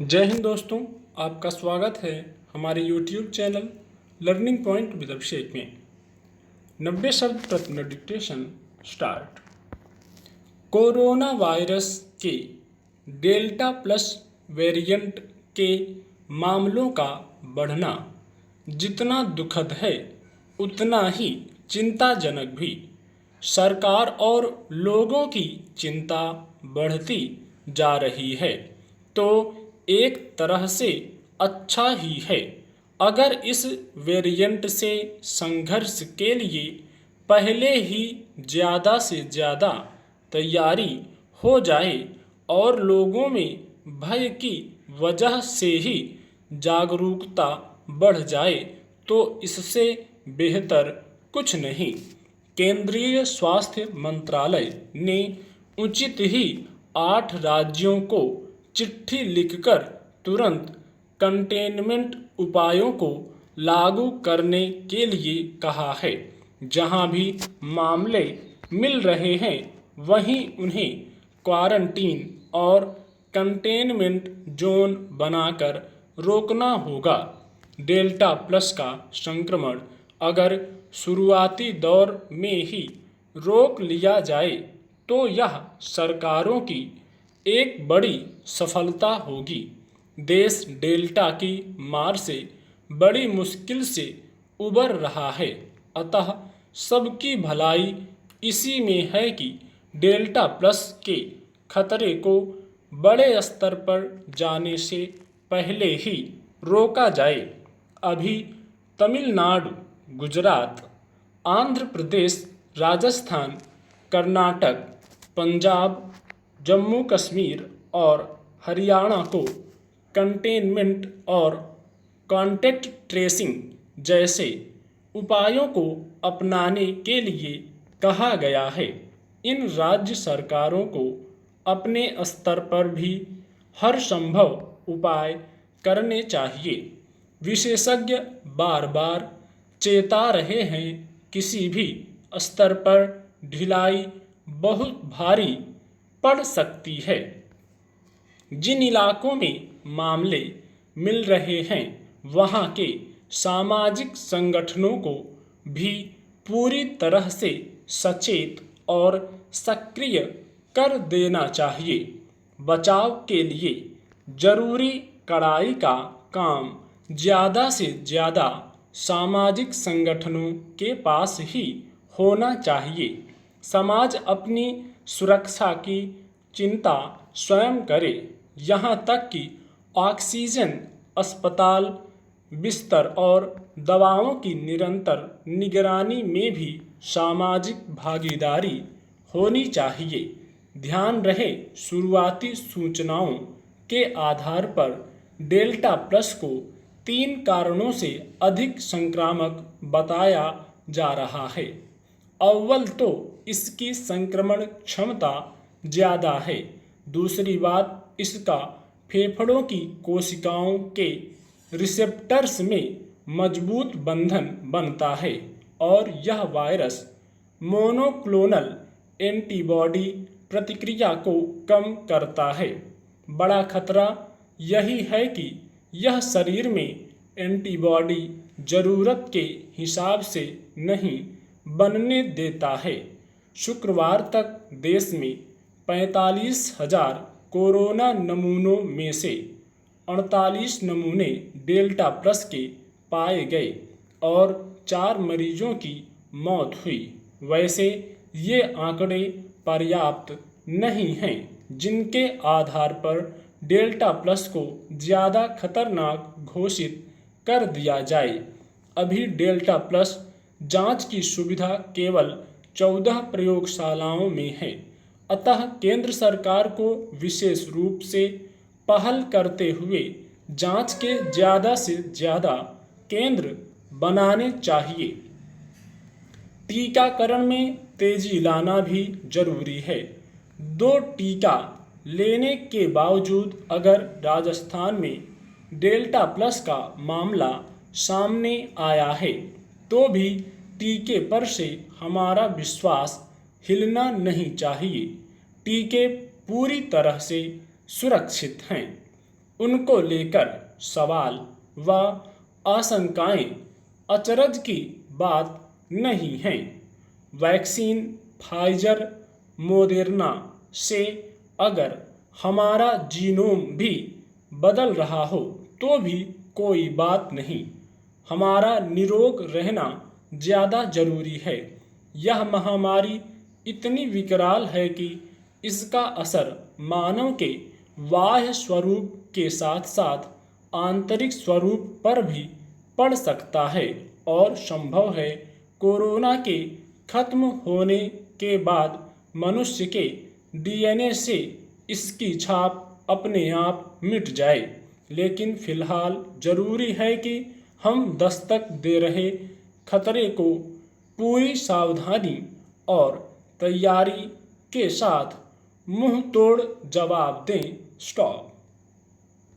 जय हिंद दोस्तों। आपका स्वागत है हमारे YouTube channel learning point with Abhishek में। 90 शब्द प्रति minute dictation start. Corona virus के डेल्टा प्लस वेरिएंट के मामलों का बढ़ना जितना दुखद है उतना ही चिंताजनक भी। सरकार और लोगों की चिंता बढ़ती जा रही है तो एक तरह से अच्छा ही है अगर इस वेरिएंट से संघर्ष के लिए पहले ही ज़्यादा से ज़्यादा तैयारी हो जाए और लोगों में भय की वजह से ही जागरूकता बढ़ जाए तो इससे बेहतर कुछ नहीं। केंद्रीय स्वास्थ्य मंत्रालय ने उचित ही 8 राज्यों को चिट्ठी लिखकर तुरंत कंटेनमेंट उपायों को लागू करने के लिए कहा है। जहां भी मामले मिल रहे हैं वहीं उन्हें क्वारंटीन और कंटेनमेंट जोन बनाकर रोकना होगा। डेल्टा प्लस का संक्रमण अगर शुरुआती दौर में ही रोक लिया जाए तो यह सरकारों की एक बड़ी सफलता होगी। देश डेल्टा की मार से बड़ी मुश्किल से उबर रहा है, अतः सबकी भलाई इसी में है कि डेल्टा प्लस के खतरे को बड़े स्तर पर जाने से पहले ही रोका जाए। अभी तमिलनाडु, गुजरात, आंध्र प्रदेश, राजस्थान, कर्नाटक, पंजाब, जम्मू कश्मीर और हरियाणा को कंटेनमेंट और कॉन्टैक्ट ट्रेसिंग जैसे उपायों को अपनाने के लिए कहा गया है। इन राज्य सरकारों को अपने स्तर पर भी हर संभव उपाय करने चाहिए। विशेषज्ञ बार बार चेता रहे हैं, किसी भी स्तर पर ढिलाई बहुत भारी पड़ सकती है। जिन इलाकों में मामले मिल रहे हैं वहां के सामाजिक संगठनों को भी पूरी तरह से सचेत और सक्रिय कर देना चाहिए। बचाव के लिए जरूरी कड़ाई का काम ज़्यादा से ज़्यादा सामाजिक संगठनों के पास ही होना चाहिए। समाज अपनी सुरक्षा की चिंता स्वयं करे, यहाँ तक कि ऑक्सीजन, अस्पताल बिस्तर और दवाओं की निरंतर निगरानी में भी सामाजिक भागीदारी होनी चाहिए। ध्यान रहे, शुरुआती सूचनाओं के आधार पर डेल्टा प्लस को 3 कारणों से अधिक संक्रामक बताया जा रहा है। अव्वल तो इसकी संक्रमण क्षमता ज़्यादा है। दूसरी बात, इसका फेफड़ों की कोशिकाओं के रिसेप्टर्स में मजबूत बंधन बनता है और यह वायरस मोनोक्लोनल एंटीबॉडी प्रतिक्रिया को कम करता है। बड़ा खतरा यही है कि यह शरीर में एंटीबॉडी जरूरत के हिसाब से नहीं बनने देता है। शुक्रवार तक देश में 45,000 कोरोना नमूनों में से 48 नमूने डेल्टा प्लस के पाए गए और 4 मरीजों की मौत हुई। वैसे ये आंकड़े पर्याप्त नहीं हैं जिनके आधार पर डेल्टा प्लस को ज़्यादा खतरनाक घोषित कर दिया जाए। अभी डेल्टा प्लस जांच की सुविधा केवल 14 प्रयोगशालाओं में है, अतः केंद्र सरकार को विशेष रूप से पहल करते हुए जांच के ज़्यादा से ज़्यादा केंद्र बनाने चाहिए। टीकाकरण में तेजी लाना भी जरूरी है। 2 टीका लेने के बावजूद अगर राजस्थान में डेल्टा प्लस का मामला सामने आया है तो भी टीके पर से हमारा विश्वास हिलना नहीं चाहिए। टीके पूरी तरह से सुरक्षित हैं। उनको लेकर सवाल व आशंकाएं अचरज की बात नहीं हैं। वैक्सीन फाइजर मोडेर्ना से अगर हमारा जीनोम भी बदल रहा हो तो भी कोई बात नहीं, हमारा निरोग रहना ज़्यादा जरूरी है। यह महामारी इतनी विकराल है कि इसका असर मानव के बाह्य स्वरूप के साथ साथ आंतरिक स्वरूप पर भी पड़ सकता है और संभव है कोरोना के खत्म होने के बाद मनुष्य के डीएनए से इसकी छाप अपने आप मिट जाए। लेकिन फिलहाल जरूरी है कि हम दस्तक दे रहे खतरे को पूरी सावधानी और तैयारी के साथ मुंह तोड़ जवाब दें। स्टॉप।